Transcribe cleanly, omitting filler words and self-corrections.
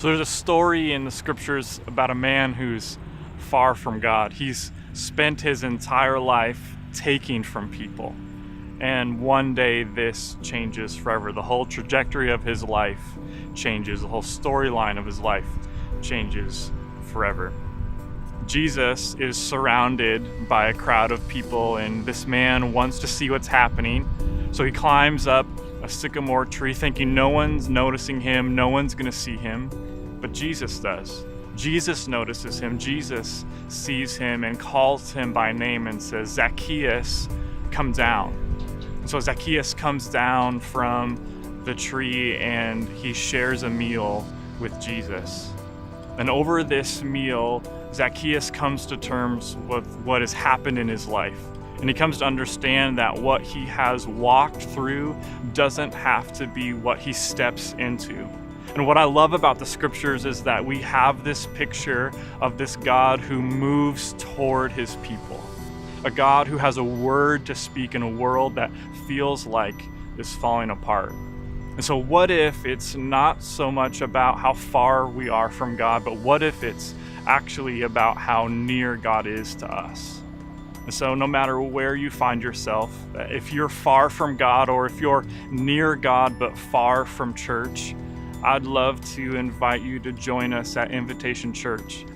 So there's a story in the scriptures about a man who's far from God. He's spent his entire life taking from people. And one day this changes forever. The whole trajectory of his life changes. The whole storyline of his life changes forever. Jesus is surrounded by a crowd of people, and this man wants to see what's happening. So he climbs up a sycamore tree thinking no one's noticing him, no one's gonna see him, but Jesus does. Jesus notices him. Jesus sees him and calls him by name and says, "Zacchaeus, come down." And so Zacchaeus comes down from the tree and he shares a meal with Jesus. And over this meal, Zacchaeus comes to terms with what has happened in his life. And he comes to understand that what he has walked through doesn't have to be what he steps into. And what I love about the scriptures is that we have this picture of this God who moves toward his people. A God who has a word to speak in a world that feels like is falling apart. And so what if it's not so much about how far we are from God, but what if it's actually about how near God is to us? And so no matter where you find yourself, if you're far from God or if you're near God but far from church, I'd love to invite you to join us at Invitation Church.